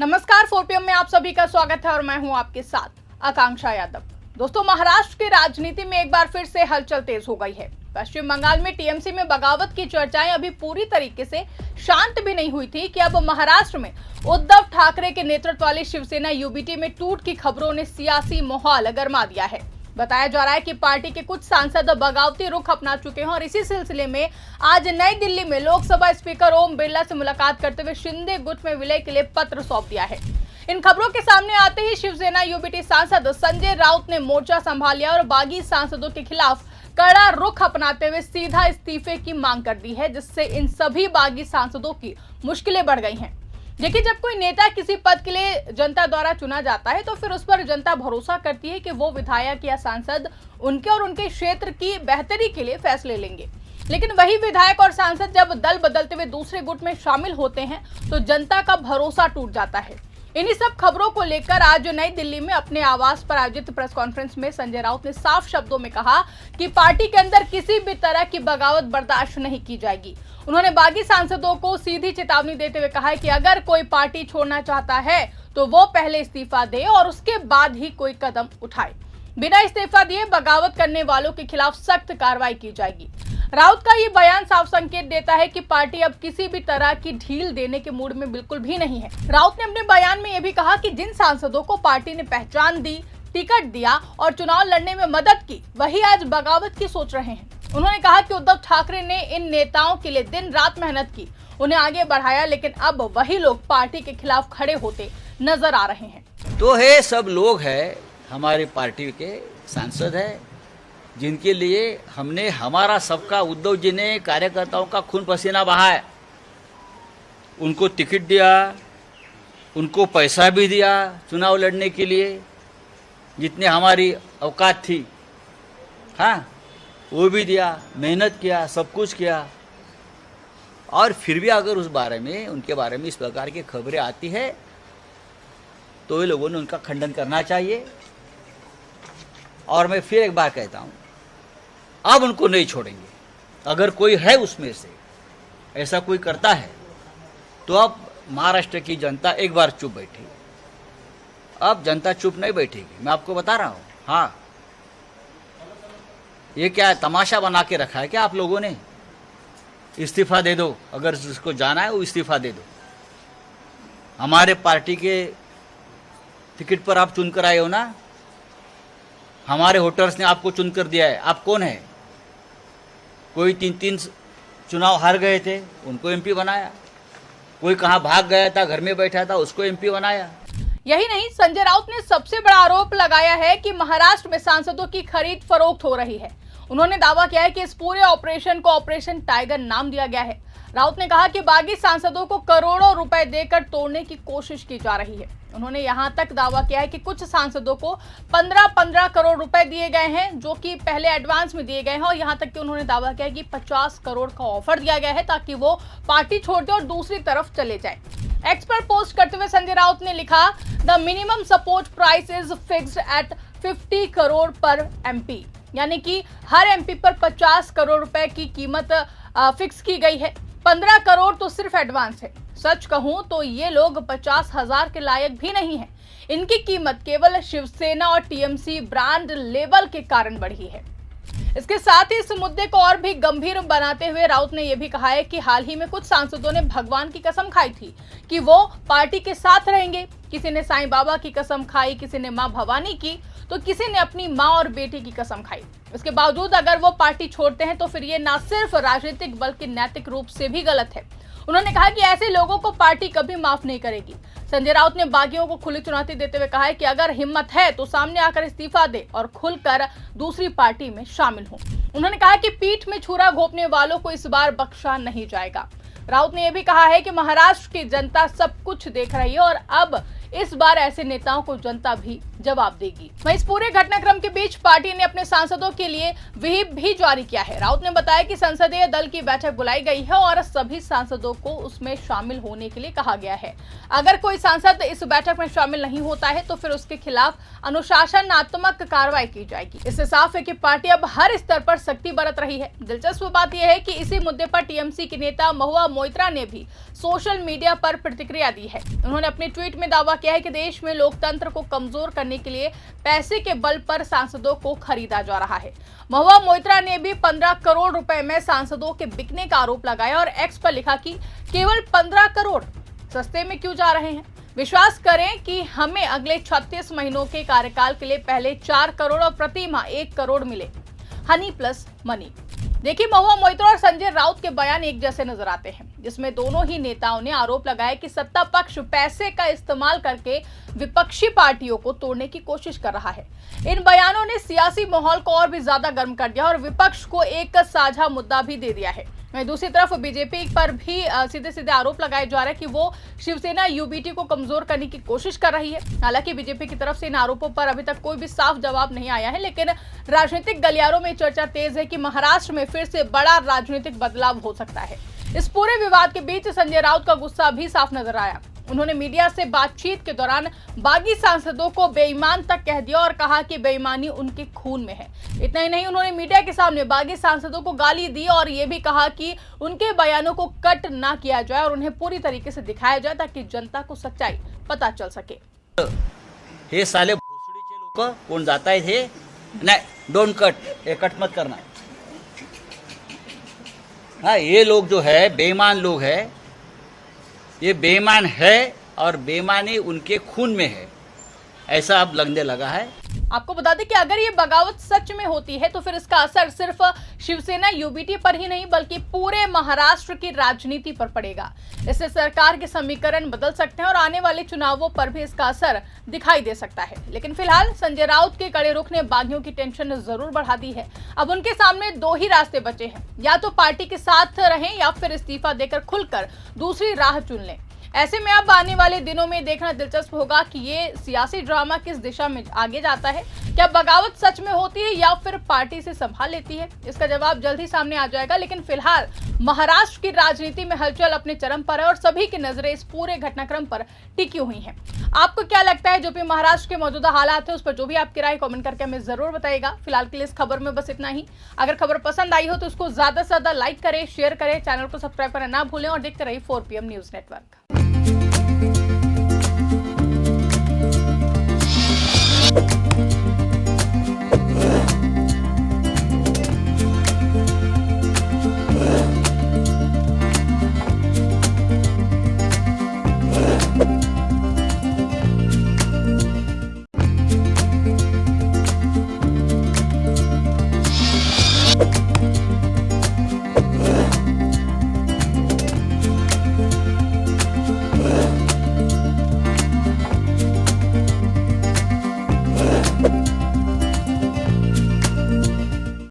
नमस्कार, 4 PM में आप सभी का स्वागत है और मैं हूं आपके साथ आकांक्षा यादव। दोस्तों, महाराष्ट्र की राजनीति में एक बार फिर से हलचल तेज हो गई है। पश्चिम बंगाल में टीएमसी में बगावत की चर्चाएं अभी पूरी तरीके से शांत भी नहीं हुई थी कि अब महाराष्ट्र में उद्धव ठाकरे के नेतृत्व वाली शिवसेना यूबीटी में टूट की खबरों ने सियासी माहौल गरमा दिया है। बताया जा रहा है कि पार्टी के कुछ सांसद बगावती रुख अपना चुके हैं और इसी सिलसिले में आज नई दिल्ली में लोकसभा स्पीकर ओम बिरला से मुलाकात करते हुए शिंदे गुट में विलय के लिए पत्र सौंप दिया है। इन खबरों के सामने आते ही शिवसेना यूबीटी सांसद संजय राउत ने मोर्चा संभाल लिया और बागी सांसदों के खिलाफ कड़ा रुख अपनाते हुए सीधा इस्तीफे की मांग कर दी है, जिससे इन सभी बागी सांसदों की मुश्किलें बढ़ गई हैं। देखिए, जब कोई नेता किसी पद के लिए जनता द्वारा चुना जाता है तो फिर उस पर जनता भरोसा करती है कि वो विधायक या सांसद उनके और उनके क्षेत्र की बेहतरी के लिए फैसले लेंगे। लेकिन वही विधायक और सांसद जब दल बदलते हुए दूसरे गुट में शामिल होते हैं तो जनता का भरोसा टूट जाता है। इन्हीं सब खबरों को लेकर आज नई दिल्ली में अपने आवास पर आयोजित प्रेस कॉन्फ्रेंस में संजय राउत ने साफ शब्दों में कहा कि पार्टी के अंदर किसी भी तरह की बगावत बर्दाश्त नहीं की जाएगी। उन्होंने बागी सांसदों को सीधी चेतावनी देते हुए कहा है कि अगर कोई पार्टी छोड़ना चाहता है तो वो पहले इस्तीफा दे और उसके बाद ही कोई कदम उठाए। बिना इस्तीफा दिए बगावत करने वालों के खिलाफ सख्त कार्रवाई की जाएगी। राउत का ये बयान साफ संकेत देता है कि पार्टी अब किसी भी तरह की ढील देने के मूड में बिल्कुल भी नहीं है। राउत ने अपने बयान में यह भी कहा कि जिन सांसदों को पार्टी ने पहचान दी, टिकट दिया और चुनाव लड़ने में मदद की, वही आज बगावत की सोच रहे हैं। उन्होंने कहा कि उद्धव ठाकरे ने इन नेताओं के लिए दिन रात मेहनत की, उन्हें आगे बढ़ाया, लेकिन अब वही लोग पार्टी के खिलाफ खड़े होते नजर आ रहे हैं। तो है सब लोग है हमारी पार्टी के सांसद है जिनके लिए हमने हमारा सबका उद्धव जी ने कार्यकर्ताओं का खून पसीना बहाया, उनको टिकट दिया, उनको पैसा भी दिया चुनाव लड़ने के लिए, जितने हमारी औकात थी, हाँ वो भी दिया, मेहनत किया, सब कुछ किया। और फिर भी अगर उस बारे में उनके बारे में इस प्रकार की खबरें आती है तो ये लोगों ने उनका खंडन करना चाहिए। और मैं फिर एक बार कहता हूँ, अब उनको नहीं छोड़ेंगे। अगर कोई है उसमें से ऐसा कोई करता है तो अब महाराष्ट्र की जनता एक बार चुप बैठेगी। अब जनता चुप नहीं बैठेगी, मैं आपको बता रहा हूँ। हाँ, ये क्या तमाशा बना के रखा है क्या आप लोगों ने? इस्तीफा दे दो, अगर जिसको जाना है वो इस्तीफा दे दो। हमारे पार्टी के टिकट पर आप चुनकर आए हो ना, हमारे वोटर्स ने आपको चुनकर दिया है। आप कौन है? कोई 3-3 चुनाव हार गए थे, उनको एमपी बनाया। कोई कहाँ भाग गया था, घर में बैठा था, उसको एमपी बनाया। यही नहीं, संजय राउत ने सबसे बड़ा आरोप लगाया है कि महाराष्ट्र में सांसदों की खरीद फरोख्त हो रही है। उन्होंने दावा किया है कि इस पूरे ऑपरेशन को ऑपरेशन टाइगर नाम दिया गया है। राउत ने कहा कि बागी सांसदों को करोड़ों रुपए देकर तोड़ने की कोशिश की जा रही है। उन्होंने यहां तक दावा किया है कि कुछ सांसदों को 15-15 करोड़ रुपए दिए गए हैं, जो कि पहले एडवांस में दिए गए हैं, और यहां तक कि उन्होंने दावा किया है कि 50 करोड़ का ऑफर दिया गया है ताकि वो पार्टी छोड़ दे और दूसरी तरफ चले जाए। एक्स पर पोस्ट करते हुए संजय राउत ने लिखा, the minimum support price is fixed at 50 crore पर एमपी, यानी कि हर एमपी पर 50 करोड़ रुपए की कीमत फिक्स की गई है। 15 करोड़ तो सिर्फ एडवांस है। सच कहूं तो ये लोग 50,000 के लायक भी नहीं है। इनकी कीमत केवल शिवसेना और टीएमसी ब्रांड लेवल के कारण बढ़ी है। इसके साथ ही इस मुद्दे को और भी गंभीर बनाते हुए राउत ने यह भी कहा है कि हाल ही में कुछ सांसदों ने भगवान की कसम खाई थी कि वो पार्टी के साथ रहेंगे। किसी ने साईं बाबा की कसम खाई, किसी ने मां भवानी की, तो किसी ने अपनी मां और बेटी की कसम खाई। इसके बावजूद अगर वो पार्टी छोड़ते हैं तो फिर ये ना सिर्फ राजनीतिक बल्कि नैतिक रूप से भी गलत है। उन्होंने कहा कि ऐसे लोगों को पार्टी कभी माफ नहीं करेगी। संजय राउत ने बागियों को खुली चुनौती देते हुए कहा है कि अगर हिम्मत है तो सामने आकर इस्तीफा दे और खुलकर दूसरी पार्टी में शामिल हो। उन्होंने कहा कि पीठ में छुरा घोंपने वालों को इस बार बख्शा नहीं जाएगा। राउत ने यह भी कहा है कि महाराष्ट्र की जनता सब कुछ देख रही है और अब इस बार ऐसे नेताओं को जनता भी जवाब देगी। वहीं इस पूरे घटनाक्रम के बीच पार्टी ने अपने सांसदों के लिए व्हिप भी जारी किया है। राउत ने बताया कि संसदीय दल की बैठक बुलाई गई है और सभी सांसदों को उसमें शामिल होने के लिए कहा गया है। अगर कोई सांसद इस बैठक में शामिल नहीं होता है तो फिर उसके खिलाफ अनुशासनात्मक कार्रवाई की जाएगी। इससे साफ है कि पार्टी अब हर स्तर पर सख्ती बरत रही है। दिलचस्प बात यह है कि इसी मुद्दे पर टीएमसी के नेता महुआ मोइत्रा ने भी सोशल मीडिया पर प्रतिक्रिया दी है। उन्होंने अपने ट्वीट में दावा किया है कि देश में लोकतंत्र को कमजोर करने के लिए पैसे के बल पर सांसदों को खरीदा जा रहा है। महुआ मोइत्रा ने भी 15 करोड़ रुपए में सांसदों के बिकने का आरोप लगाया और एक्स पर लिखा कि केवल 15 करोड़ सस्ते में क्यों जा रहे हैं। विश्वास करें कि हमें अगले 36 महीनों के कार्यकाल के लिए पहले 4 करोड़ और प्रति माह 1 करोड़ मिले। Honey plus money. देखिए, महुआ मोइत्रा और संजय राउत के बयान एक जैसे नजर आते हैं, जिसमें दोनों ही नेताओं ने आरोप लगाया कि सत्ता पक्ष पैसे का इस्तेमाल करके विपक्षी पार्टियों को तोड़ने की कोशिश कर रहा है। इन बयानों ने सियासी माहौल को और भी ज्यादा गर्म कर दिया और विपक्ष को एक साझा मुद्दा भी दे दिया है। वहीं दूसरी तरफ बीजेपी पर भी सीधे सीधे आरोप लगाए जा रहे हैं कि वो शिवसेना यूबीटी को कमजोर करने की कोशिश कर रही है। हालांकि बीजेपी की तरफ से इन आरोपों पर अभी तक कोई भी साफ जवाब नहीं आया है, लेकिन राजनीतिक गलियारों में चर्चा तेज है कि महाराष्ट्र में फिर से बड़ा राजनीतिक बदलाव हो सकता है। इस पूरे विवाद के बीच संजय राउत का गुस्सा भी साफ नजर आया। उन्होंने मीडिया से बातचीत के दौरान बागी सांसदों को बेईमान तक कह दिया और कहा कि बेईमानी उनके खून में है। इतना ही नहीं, उन्होंने मीडिया के सामने बागी सांसदों को गाली दी और ये भी कहा कि उनके बयानों को कट ना किया जाए और उन्हें पूरी तरीके से दिखाया जाए ताकि जनता को सच्चाई पता चल सके। हे साले भोसडीचे लोक कोण जात आहेत हे नाही, डोंट कट, हे कट मत करना। हाँ, ये लोग जो है बेईमान लोग है, ये बेईमान है और बेईमानी उनके खून में है, ऐसा अब लगने लगा है। आपको बता दें कि अगर ये बगावत सच में होती है तो फिर इसका असर सिर्फ शिवसेना यूबीटी पर ही नहीं बल्कि पूरे महाराष्ट्र की राजनीति पर पड़ेगा। इससे सरकार के समीकरण बदल सकते हैं और आने वाले चुनावों पर भी इसका असर दिखाई दे सकता है। लेकिन फिलहाल संजय राउत के कड़े रुख ने बागियों की टेंशन जरूर बढ़ा दी है। अब उनके सामने दो ही रास्ते बचे हैं, या तो पार्टी के साथ रहें या फिर इस्तीफा देकर खुलकर दूसरी राह चुन लें। ऐसे में अब आने वाले दिनों में देखना दिलचस्प होगा कि ये सियासी ड्रामा किस दिशा में आगे जाता है। क्या बगावत सच में होती है या फिर पार्टी से संभाल लेती है, इसका जवाब जल्द ही सामने आ जाएगा। लेकिन फिलहाल महाराष्ट्र की राजनीति में हलचल अपने चरम पर है और सभी की नजरें इस पूरे घटनाक्रम पर टिकी हुई हैं। आपको क्या लगता है, जो भी महाराष्ट्र के मौजूदा हालात है उस पर जो भी आपकी राय कमेंट करके हमें जरूर बताइएगा। फिलहाल के लिए इस खबर में बस इतना ही। अगर खबर पसंद आई हो तो उसको ज्यादा से ज्यादा लाइक करें, शेयर करें, चैनल को सब्सक्राइब करना ना भूलें और देखते रहिए 4PM न्यूज नेटवर्क।